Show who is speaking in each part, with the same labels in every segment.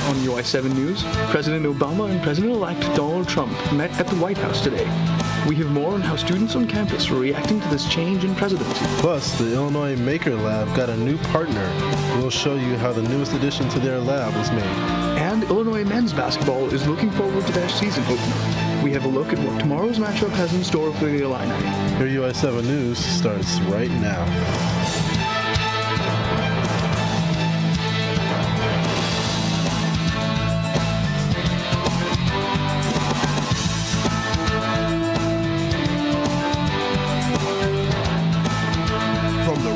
Speaker 1: On UI7 News, President Obama and President-elect Donald Trump met at the White House today. We have more on how students on campus are reacting to this change in presidency.
Speaker 2: Plus, the Illinois Maker Lab got a new partner. We'll show you how the newest addition to their lab was made.
Speaker 1: And Illinois men's basketball is looking forward to their season opener. We have a look at what tomorrow's matchup has in store for the Illini.
Speaker 2: Your UI7 News starts right now.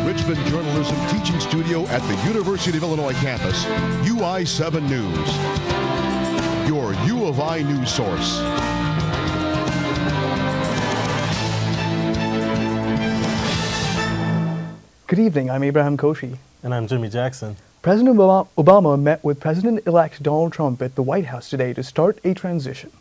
Speaker 3: Richmond Journalism Teaching Studio at the University of Illinois campus, UI7 News, your U of I news source.
Speaker 1: Good evening, I'm Abraham Koshi.
Speaker 2: And I'm Jimmy Jackson.
Speaker 1: President Obama met with President-elect Donald Trump at the White House today to start a transition.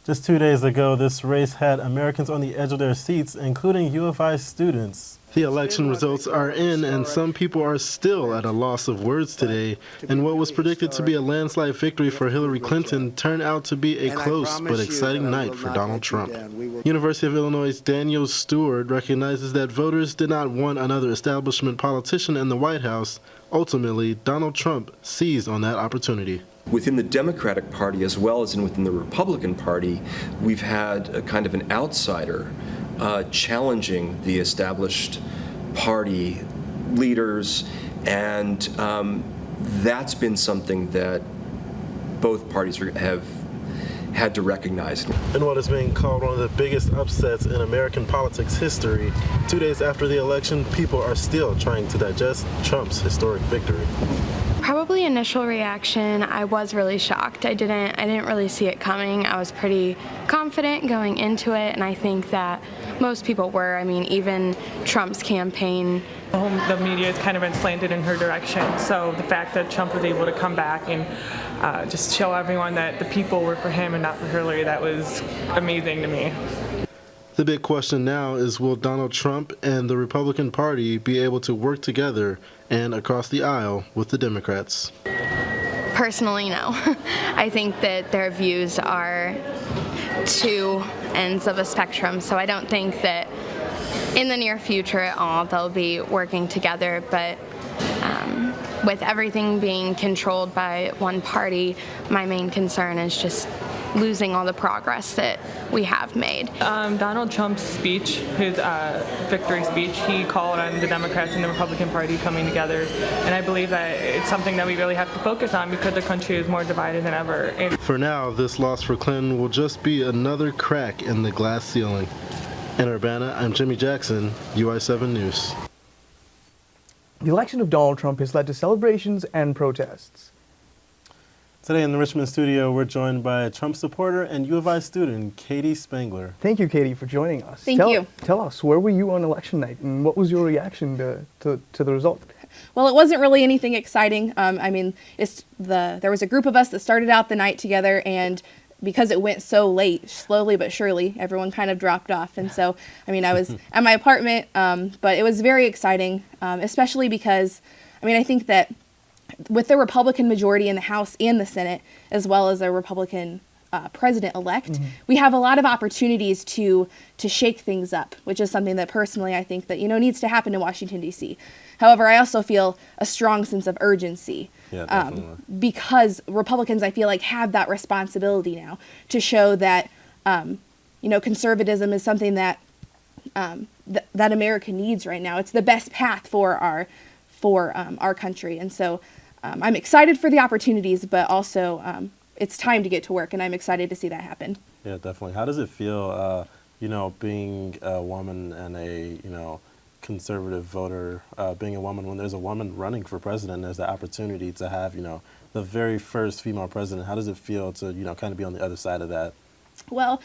Speaker 2: Just 2 days ago, this race had Americans on the edge of their seats, including U of I students. The election results are in, and some people are still at a loss of words today. And what was predicted to be a landslide victory for Hillary Clinton turned out to be a close but exciting night for Donald Trump. University of Illinois' Daniel Stewart recognizes that voters did not want another establishment politician in the White House. Ultimately, Donald Trump seized on that opportunity.
Speaker 4: Within the Democratic Party as well as within the Republican Party, we've had a kind of an outsider challenging the established party leaders, and that's been something that both parties have had to recognize.
Speaker 2: In what is being called one of the biggest upsets in American politics history, 2 days after the election, people are still trying to digest Trump's historic victory.
Speaker 5: Probably initial reaction, I was really shocked. I didn't really see it coming. I was pretty confident going into it, and I think that most people were. I mean, even Trump's campaign.
Speaker 6: The media has kind of been slanted in her direction, so the fact that Trump was able to come back and just show everyone that the people were for him and not for Hillary, that was amazing to me.
Speaker 2: The big question now is, will Donald Trump and the Republican Party be able to work together and across the aisle with the Democrats?
Speaker 5: Personally, no. I think that their views are two ends of a spectrum, so I don't think that in the near future at all they'll be working together, but with everything being controlled by one party, my main concern is just losing all the progress that we have made.
Speaker 6: Donald Trump's speech, his victory speech, he called on the Democrats and the Republican Party coming together, and I believe that it's something that we really have to focus on because the country is more divided than ever.
Speaker 2: For now, this loss for Clinton will just be another crack in the glass ceiling. In Urbana, I'm Jimmy Jackson, UI7 News.
Speaker 1: The election of Donald Trump has led to celebrations and protests.
Speaker 2: Today in the Richmond studio, we're joined by a Trump supporter and U of I student, Katie Spangler.
Speaker 1: Thank you, Katie, for joining us.
Speaker 7: Thank you.
Speaker 1: Tell us, where were you on election night, and what was your reaction to the result?
Speaker 7: Well, it wasn't really anything exciting. I mean, there was a group of us that started out the night together, and because it went so late, slowly but surely, everyone kind of dropped off. And so, I mean, I was at my apartment, but it was very exciting, especially because, I mean, I think that with the Republican majority in the House and the Senate, as well as a Republican president-elect, we have a lot of opportunities to shake things up, which is something that personally I think that, needs to happen in Washington, D.C. However, I also feel a strong sense of urgency because Republicans, I feel like, have that responsibility now to show that, conservatism is something that that America needs right now. It's the best path for our country. And so I'm excited for the opportunities, but also it's time to get to work, and I'm excited to see that happen.
Speaker 2: Yeah, definitely. How does it feel, being a woman and a, conservative voter, being a woman when there's a woman running for president, there's the opportunity to have, the very first female president. How does it feel to, kind of be on the other side of that?
Speaker 7: Well,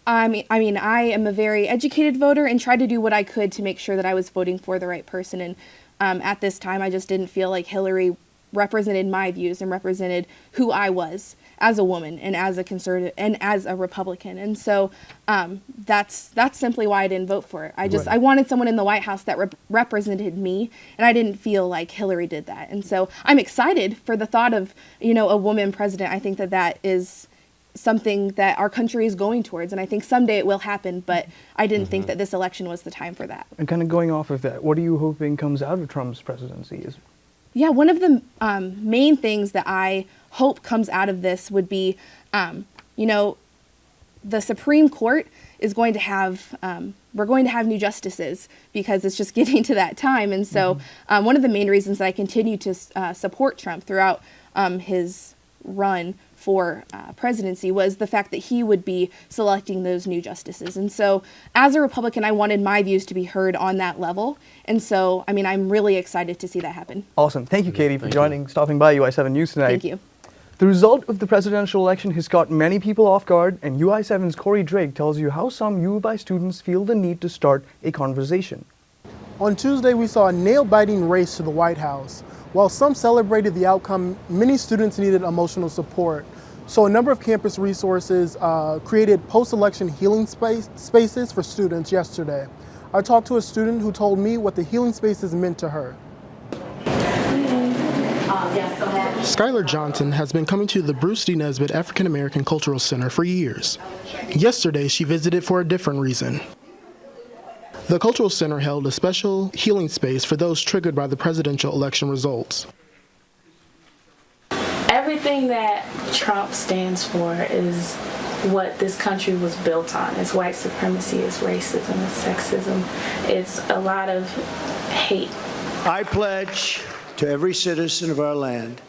Speaker 7: I mean, I am a very educated voter and tried to do what I could to make sure that I was voting for the right person. And at this time, I just didn't feel like Hillary represented my views and represented who I was as a woman and as a conservative and as a Republican. And so that's simply why I didn't vote for it. I wanted someone in the White House that represented me, and I didn't feel like Hillary did that. And so I'm excited for the thought of, a woman president. I think that is something that our country is going towards, and I think someday it will happen, but I didn't think that this election was the time for that.
Speaker 1: And kind of going off of that, what are you hoping comes out of Trump's presidency?
Speaker 7: Yeah, one of the main things that I hope comes out of this would be, the Supreme Court is going to have, we're going to have new justices because it's just getting to that time. And so one of the main reasons that I continue to support Trump throughout his run for presidency was the fact that he would be selecting those new justices. And so as a Republican, I wanted my views to be heard on that level. And so, I'm really excited to see that happen.
Speaker 1: Awesome. Thank you, Katie, for stopping by UI7 News tonight.
Speaker 7: Thank you.
Speaker 1: The result of the presidential election has caught many people off guard, and UI7's Corey Drake tells you how some U of I students feel the need to start a conversation.
Speaker 8: On Tuesday, we saw a nail-biting race to the White House. While some celebrated the outcome, many students needed emotional support. So a number of campus resources created post-election healing spaces for students yesterday. I talked to a student who told me what the healing spaces meant to her. Skylar Johnson has been coming to the Bruce D. Nesbitt African American Cultural Center for years. Yesterday, she visited for a different reason. The Cultural Center held a special healing space for those triggered by the presidential election results.
Speaker 9: Everything that Trump stands for is what this country was built on. It's white supremacy, it's racism, it's sexism, it's a lot of hate.
Speaker 10: I pledge to every citizen of our land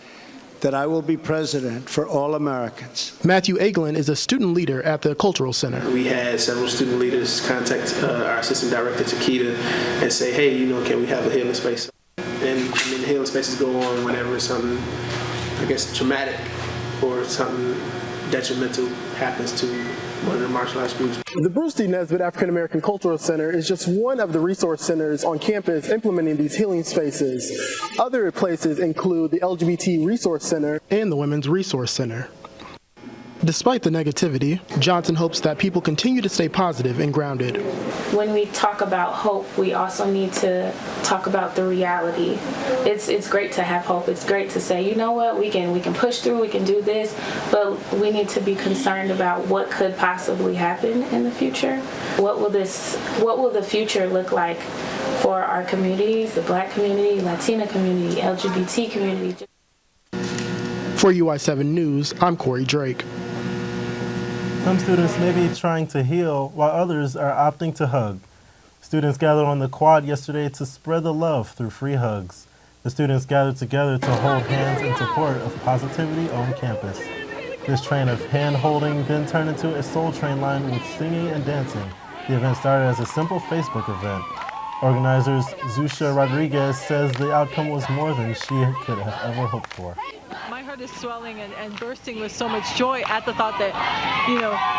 Speaker 10: that I will be president for all Americans.
Speaker 8: Matthew Eglin is a student leader at the Cultural Center.
Speaker 11: We had several student leaders contact our assistant director, Chiquita, and say, hey, can we have a healing space? And the healing spaces go on whenever something, traumatic or something detrimental happens to one of the martial arts groups.
Speaker 8: The Bruce D. Nesbitt African American Cultural Center is just one of the resource centers on campus implementing these healing spaces. Other places include the LGBT Resource Center and the Women's Resource Center. Despite the negativity, Johnson hopes that people continue to stay positive and grounded.
Speaker 9: When we talk about hope, we also need to talk about the reality. It's great to have hope. It's great to say, we can push through, we can do this, but we need to be concerned about what could possibly happen in the future. What will the future look like for our communities, the Black community, Latina community, LGBT community?
Speaker 8: For UI7 News, I'm Corey Drake.
Speaker 2: Some students may be trying to heal, while others are opting to hug. Students gathered on the quad yesterday to spread the love through free hugs. The students gathered together to hold hands in support of positivity on campus. This train of hand-holding then turned into a Soul Train line with singing and dancing. The event started as a simple Facebook event. Organizers Zusha Rodriguez says the outcome was more than she could have ever hoped for.
Speaker 12: My heart is swelling and bursting with so much joy at the thought that,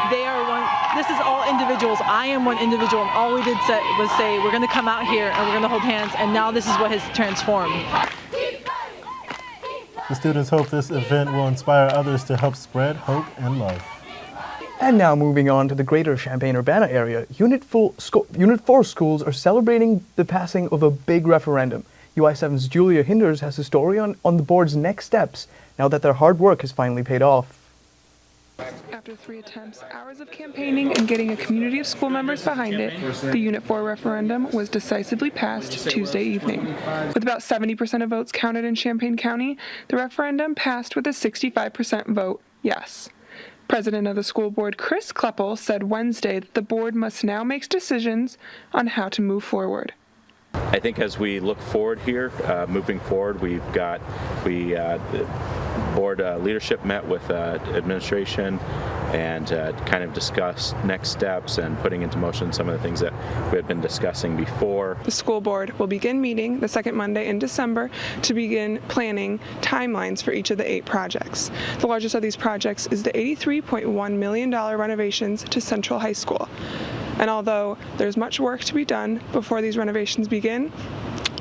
Speaker 12: they are one, this is all individuals. I am one individual, and all we did was say, we're going to come out here and we're going to hold hands, and now this is what has transformed.
Speaker 2: The students hope this event will inspire others to help spread hope and love.
Speaker 1: And now moving on to the greater Champaign-Urbana area, Unit 4 schools are celebrating the passing of a big referendum. UI7's Julia Hinders has a story on the board's next steps now that their hard work has finally paid off.
Speaker 13: After 3 attempts, hours of campaigning, and getting a community of school members behind it, the Unit 4 referendum was decisively passed Tuesday evening. With about 70% of votes counted in Champaign County, the referendum passed with a 65% vote yes. President of the school board, Chris Kleppel, said Wednesday that the board must now make decisions on how to move forward.
Speaker 14: I think as we look forward here, moving forward, the board leadership met with administration and kind of discussed next steps and putting into motion some of the things that we had been discussing before.
Speaker 13: The school board will begin meeting the second Monday in December to begin planning timelines for each of the 8 projects. The largest of these projects is the $83.1 million renovations to Central High School. And although there's much work to be done before these renovations begin,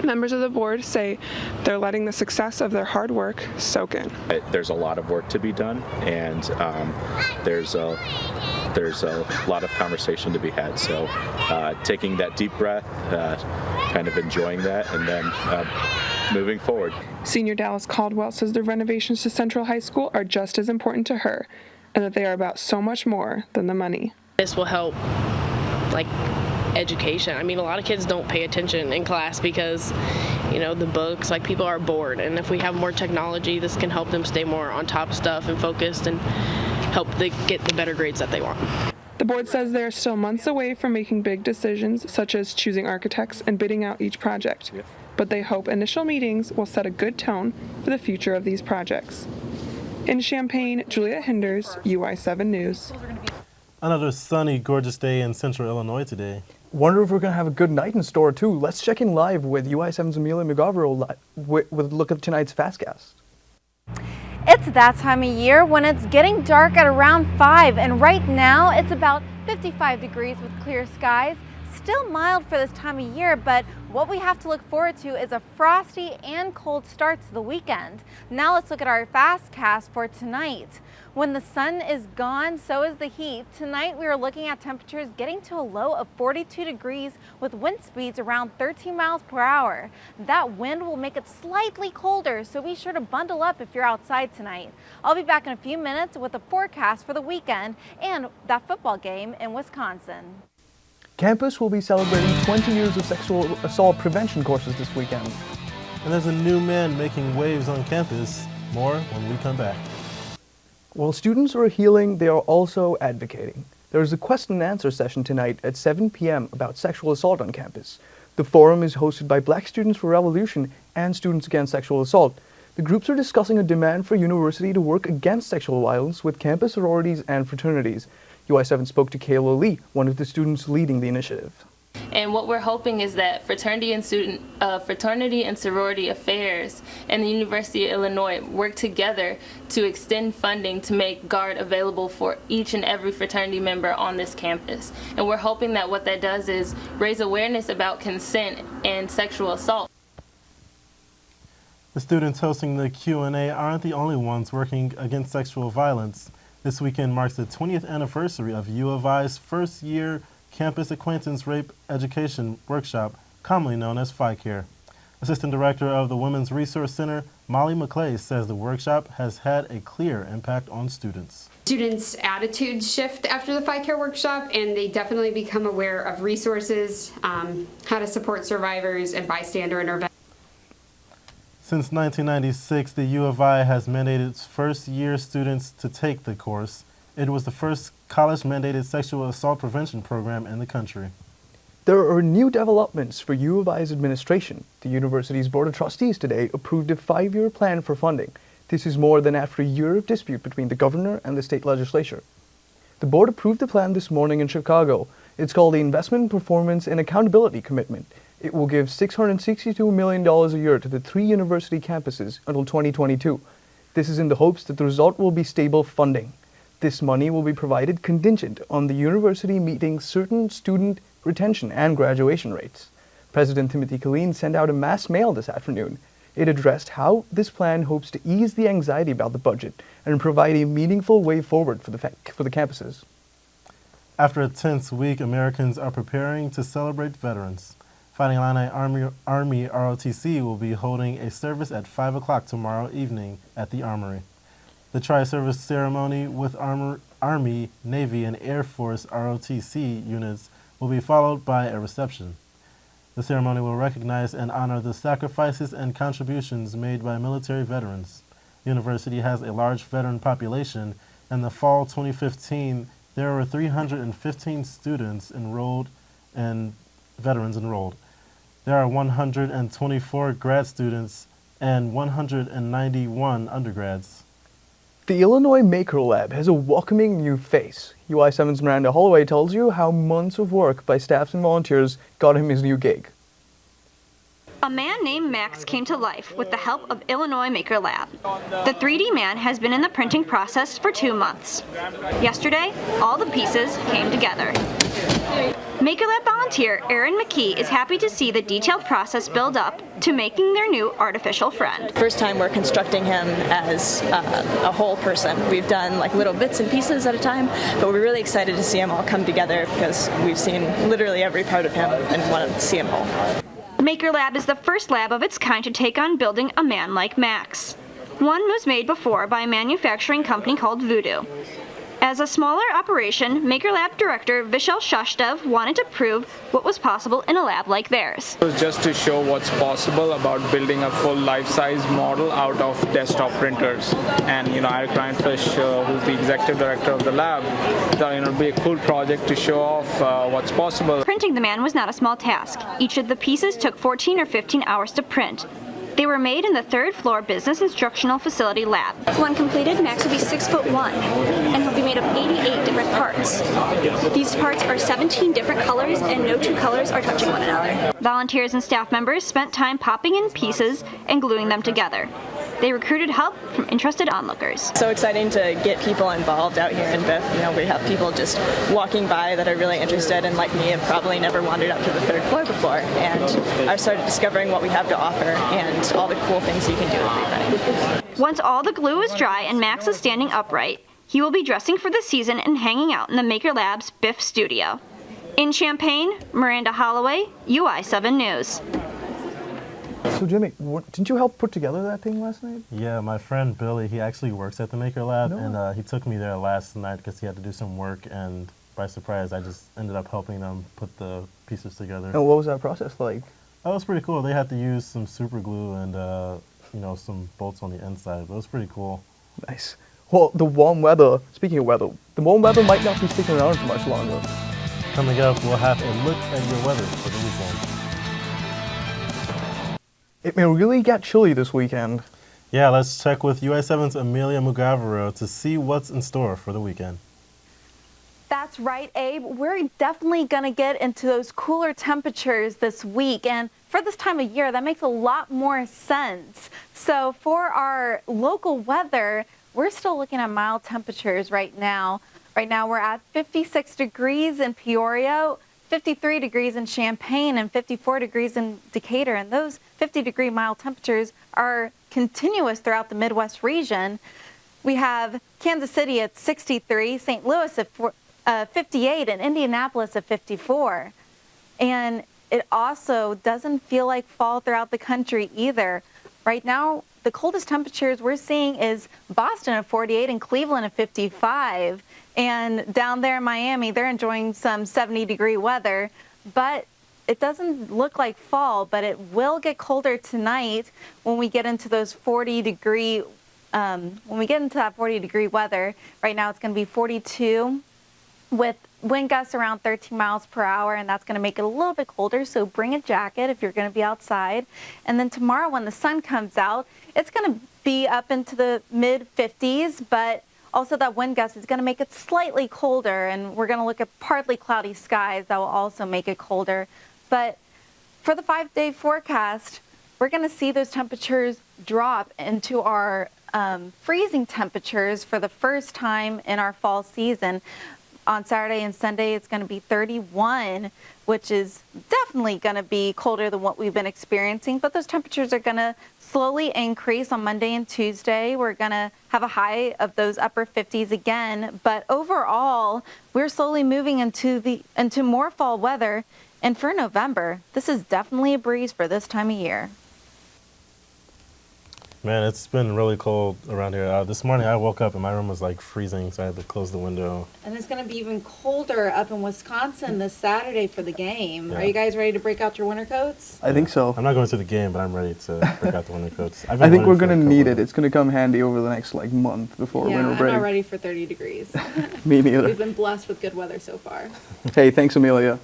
Speaker 13: Members of the board say they're letting the success of their hard work soak in.
Speaker 14: There's a lot of work to be done, and there's a lot of conversation to be had. So taking that deep breath, kind of enjoying that, and then moving forward.
Speaker 13: Senior Dallas Caldwell says the renovations to Central High School are just as important to her, and that they are about so much more than the money.
Speaker 15: This will help, like, education. I mean, a lot of kids don't pay attention in class because, you know, the books, like, people are bored, and if we have more technology, this can help them stay more on top of stuff and focused and help them get the better grades that they want.
Speaker 13: The board says they are still months away from making big decisions, such as choosing architects and bidding out each project. But they hope initial meetings will set a good tone for the future of these projects. In Champaign, Juliet Hinders, UI7 News.
Speaker 2: Another sunny, gorgeous day in central Illinois today.
Speaker 1: Wonder if we're going to have a good night in store, too. Let's check in live with UI7's Amelia McGoverill with a look at tonight's Fastcast.
Speaker 16: It's that time of year when it's getting dark at around 5, and right now it's about 55 degrees with clear skies. Still mild for this time of year, but what we have to look forward to is a frosty and cold start to the weekend. Now let's look at our Fastcast for tonight. When the sun is gone, so is the heat. Tonight we are looking at temperatures getting to a low of 42 degrees with wind speeds around 13 miles per hour. That wind will make it slightly colder, so be sure to bundle up if you're outside tonight. I'll be back in a few minutes with a forecast for the weekend and that football game in Wisconsin.
Speaker 1: Campus will be celebrating 20 years of sexual assault prevention courses this weekend.
Speaker 2: And there's a new man making waves on campus. More when we come back.
Speaker 1: While students are healing, they are also advocating. There is a question and answer session tonight at 7 p.m. about sexual assault on campus. The forum is hosted by Black Students for Revolution and Students Against Sexual Assault. The groups are discussing a demand for university to work against sexual violence with campus sororities and fraternities. UI7 spoke to Kayla Lee, one of the students leading the initiative.
Speaker 17: And what we're hoping is that fraternity and sorority affairs and the University of Illinois work together to extend funding to make GUARD available for each and every fraternity member on this campus. And we're hoping that what that does is raise awareness about consent and sexual assault.
Speaker 2: The students hosting the Q&A aren't the only ones working against sexual violence. This weekend marks the 20th anniversary of U of I's first-year Campus Acquaintance Rape Education Workshop, commonly known as FICARE. Assistant Director of the Women's Resource Center, Molly McClay, says the workshop has had a clear impact on students.
Speaker 18: Students' attitudes shift after the FICARE workshop, and they definitely become aware of resources, how to support survivors, and bystander intervention.
Speaker 2: Since 1996, the U of I has mandated its first-year students to take the course. It was the first college-mandated sexual assault prevention program in the country.
Speaker 1: There are new developments for U of I's administration. The university's Board of Trustees today approved a 5-year plan for funding. This is more than after a year of dispute between the governor and the state legislature. The board approved the plan this morning in Chicago. It's called the Investment, Performance, and Accountability Commitment. It will give $662 million a year to the 3 university campuses until 2022. This is in the hopes that the result will be stable funding. This money will be provided contingent on the university meeting certain student retention and graduation rates. President Timothy Killeen sent out a mass mail this afternoon. It addressed how this plan hopes to ease the anxiety about the budget and provide a meaningful way forward for the campuses.
Speaker 2: After a tense week, Americans are preparing to celebrate veterans. Fighting Illini Army ROTC will be holding a service at 5 o'clock tomorrow evening at the Armory. The tri-service ceremony with Army, Navy, and Air Force ROTC units will be followed by a reception. The ceremony will recognize and honor the sacrifices and contributions made by military veterans. The university has a large veteran population. In the fall 2015, there were 315 students enrolled and veterans enrolled. There are 124 grad students and 191 undergrads.
Speaker 1: The Illinois Maker Lab has a welcoming new face. UI7's Miranda Holloway tells you how months of work by staffs and volunteers got him his new gig.
Speaker 19: A man named Max came to life with the help of Illinois Maker Lab. The 3D man has been in the printing process for 2 months. Yesterday, all the pieces came together. Maker Lab volunteer Erin McKee is happy to see the detailed process build up to making their new artificial friend.
Speaker 20: First time we're constructing him as a whole person. We've done like little bits and pieces at a time, but we're really excited to see him all come together because we've seen literally every part of him and want to see him all.
Speaker 19: Maker Lab is the first lab of its kind to take on building a man like Max. One was made before by a manufacturing company called Voodoo. As a smaller operation, Maker Lab director Vishal Shashdev wanted to prove what was possible in a lab like theirs.
Speaker 21: It was just to show what's possible about building a full life-size model out of desktop printers. And Eric Reinfish, who's the executive director of the lab, thought it'd be a cool project to show off what's possible.
Speaker 19: Printing the man was not a small task. Each of the pieces took 14 or 15 hours to print. They were made in the third floor Business Instructional Facility lab.
Speaker 22: When completed, Max will be 6'1", and he'll be made of 88 different parts. These parts are 17 different colors, and no two colors are touching one another.
Speaker 19: Volunteers and staff members spent time popping in pieces and gluing them together. They recruited help from interested onlookers.
Speaker 20: So exciting to get people involved out here in Biff. We have people just walking by that are really interested and like me have probably never wandered up to the third floor before and are started discovering what we have to offer and all the cool things you can do with freeprinting.
Speaker 19: Once all the glue is dry and Max is standing upright, he will be dressing for the season and hanging out in the Maker Lab's Biff studio. In Champaign, Miranda Holloway, UI7 News.
Speaker 1: So Jimmy, didn't you help put together that thing last night?
Speaker 2: Yeah, my friend Billy, he actually works at the Maker Lab, and he took me there last night because he had to do some work, and by surprise, I just ended up helping them put the pieces together.
Speaker 1: And what was that process like?
Speaker 2: That was pretty cool. They had to use some super glue and some bolts on the inside, but it was pretty cool.
Speaker 1: Nice. Well, the warm weather, speaking of weather, the warm weather might not be sticking around for much longer.
Speaker 2: Coming up, we'll have a look at your weather for the weekend.
Speaker 1: It may really get chilly this weekend.
Speaker 2: Yeah, let's check with UI7's Amelia Mugavero to see what's in store for the weekend.
Speaker 16: That's right, Abe. We're definitely going to get into those cooler temperatures this week. And for this time of year, that makes a lot more sense. So for our local weather, we're still looking at mild temperatures right now. Right now, we're at 56 degrees in Peoria, 53 degrees in Champaign, and 54 degrees in Decatur. And those 50-degree mild temperatures are continuous throughout the Midwest region. We have Kansas City at 63, St. Louis at 58, and Indianapolis at 54. And it also doesn't feel like fall throughout the country either. Right now, the coldest temperatures we're seeing is Boston at 48 and Cleveland at 55. And down there in Miami, they're enjoying some 70-degree weather. But it doesn't look like fall, but it will get colder tonight when we get into those 40-degree, when we get into that 40-degree weather. Right now, it's going to be 42 with wind gusts around 13 miles per hour, and that's going to make it a little bit colder, so bring a jacket if you're going to be outside. And then tomorrow when the sun comes out, it's going to be up into the mid-50s, but also that wind gust is going to make it slightly colder, and we're going to look at partly cloudy skies that will also make it colder. But for the 5-day forecast, we're going to see those temperatures drop into our freezing temperatures for the first time in our fall season. On Saturday and Sunday, it's going to be 31, which is definitely going to be colder than what we've been experiencing. But those temperatures are going to slowly increase on Monday and Tuesday. We're going to have a high of those upper 50s again. But overall, we're slowly moving into more fall weather. And for November, this is definitely a breeze for this time of year.
Speaker 2: Man, it's been really cold around here. This morning I woke up and my room was like freezing, so I had to close the window.
Speaker 23: And it's going to be even colder up in Wisconsin this Saturday for the game.
Speaker 2: Yeah.
Speaker 23: Are you guys ready to break out your winter coats?
Speaker 1: I think so.
Speaker 2: I'm not going to the game, but I'm ready to break out the winter coats.
Speaker 1: I think we're going to need it. It's going to come handy over the next month before winter break.
Speaker 23: I'm not ready for 30 degrees.
Speaker 1: Me neither.
Speaker 23: We've been blessed with good weather so far.
Speaker 1: Hey, thanks, Amelia.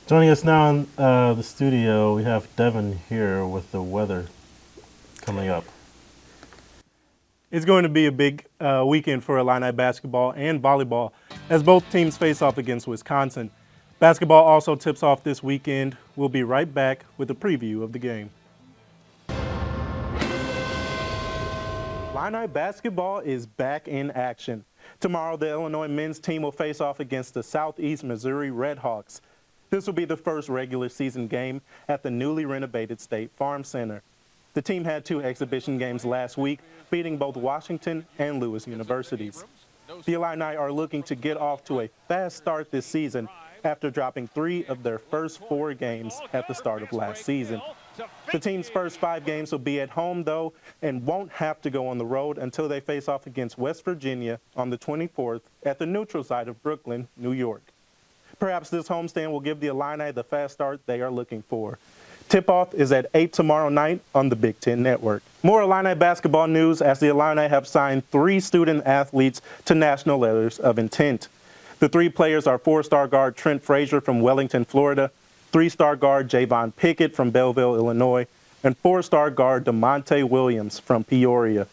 Speaker 2: Joining us now in the studio, we have Devin here with the weather coming up.
Speaker 24: It's going to be a big weekend for Illini basketball and volleyball as both teams face off against Wisconsin. Basketball also tips off this weekend. We'll be right back with a preview of the game. Illini basketball is back in action. Tomorrow, the Illinois men's team will face off against the Southeast Missouri Redhawks. This will be the first regular season game at the newly renovated State Farm Center. The team had 2 exhibition games last week, beating both Washington and Lewis universities. The Illini are looking to get off to a fast start this season after dropping 3 of their first 4 games at the start of last season. The team's first 5 games will be at home, though, and won't have to go on the road until they face off against West Virginia on the 24th at the neutral site of Brooklyn, New York. Perhaps this homestand will give the Illini the fast start they are looking for. Tip-off is at 8 tomorrow night on the Big Ten Network. More Illini basketball news as the Illini have signed 3 student athletes to national letters of intent. The 3 players are 4-star guard Trent Frazier from Wellington, Florida, 3-star guard Javon Pickett from Belleville, Illinois, and 4-star guard DeMonte Williams from Peoria.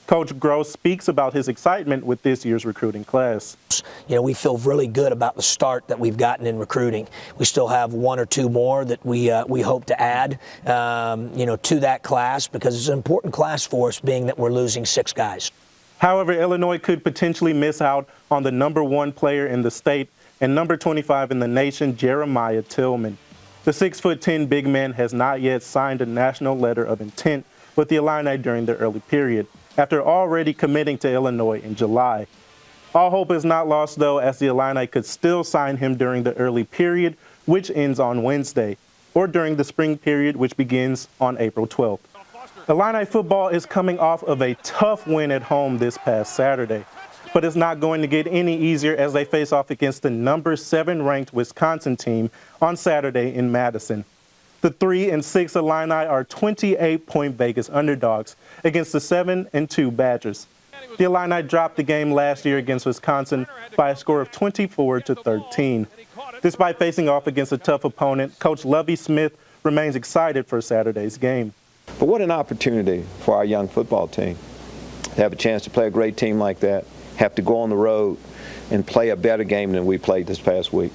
Speaker 24: Coach Gross speaks about his excitement with this year's recruiting class.
Speaker 3: You know, we feel really good about the start that we've gotten in recruiting. We still have 1 or 2 more that we hope to add, to that class because it's an important class for us, being that we're losing 6 guys.
Speaker 24: However, Illinois could potentially miss out on the number 1 player in the state and number 25 in the nation, Jeremiah Tillman. The 6'10" big man has not yet signed a national letter of intent with the Illini during the early period, after already committing to Illinois in July. All hope is not lost, though, as the Illini could still sign him during the early period, which ends on Wednesday, or during the spring period, which begins on April 12th. Illini football is coming off of a tough win at home this past Saturday, but it's not going to get any easier as they face off against the number 7 ranked Wisconsin team on Saturday in Madison. The 3-6 Illini are 28-point Vegas underdogs against the 7-2 Badgers. The Illini dropped the game last year against Wisconsin by a score of 24-13. Despite facing off against a tough opponent, Coach Lovie Smith remains excited for Saturday's game.
Speaker 4: But what an opportunity for our young football team to have a chance to play a great team like that, have to go on the road and play a better game than we played this past week.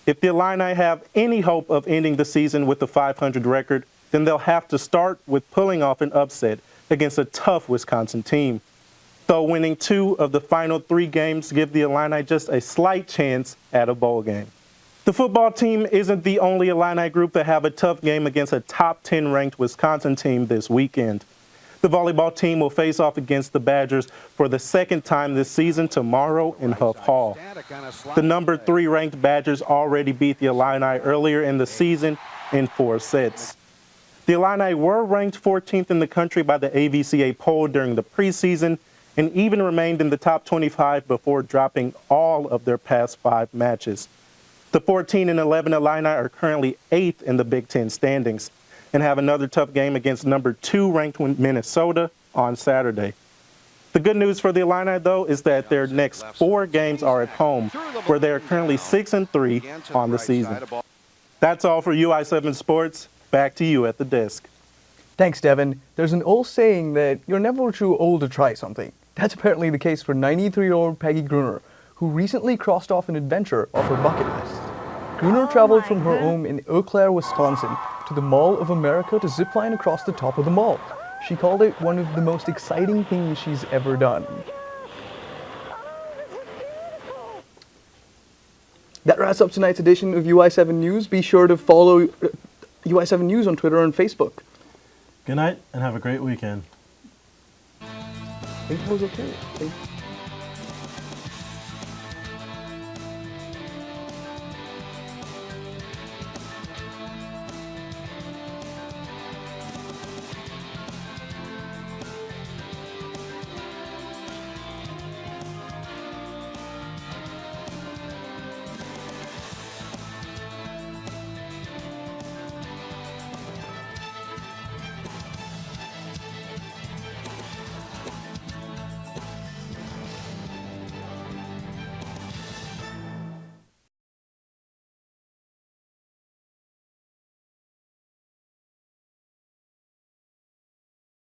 Speaker 24: If the Illini have any hope of ending the season with a 500 record, then they'll have to start with pulling off an upset against a tough Wisconsin team. Though winning 2 of the final 3 games give the Illini just a slight chance at a bowl game. The football team isn't the only Illini group to have a tough game against a top 10 ranked Wisconsin team this weekend. The volleyball team will face off against the Badgers for the 2nd time this season tomorrow in Huff Hall. The number 3 ranked Badgers already beat the Illini earlier in the season in 4 sets. The Illini were ranked 14th in the country by the AVCA poll during the preseason and even remained in the top 25 before dropping all of their past 5 matches. The 14-11 Illini are currently 8th in the Big Ten standings and have another tough game against number 2 ranked Minnesota on Saturday. The good news for the Illini, though, is that their next 4 games are at home, where they are currently 6-3 on the season. That's all for UI7 Sports. Back to you at the desk.
Speaker 1: Thanks, Devin. There's an old saying that you're never too old to try something. That's apparently the case for 93-year-old Peggy Gruner, who recently crossed off an adventure off her bucket list. Gruner traveled from her home in Eau Claire, Wisconsin, to the Mall of America to zipline across the top of the mall. She called it one of the most exciting things she's ever done. That wraps up tonight's edition of UI7 News. Be sure to follow UI7 News on Twitter and Facebook.
Speaker 2: Good night and have a great weekend.
Speaker 1: I think that was okay.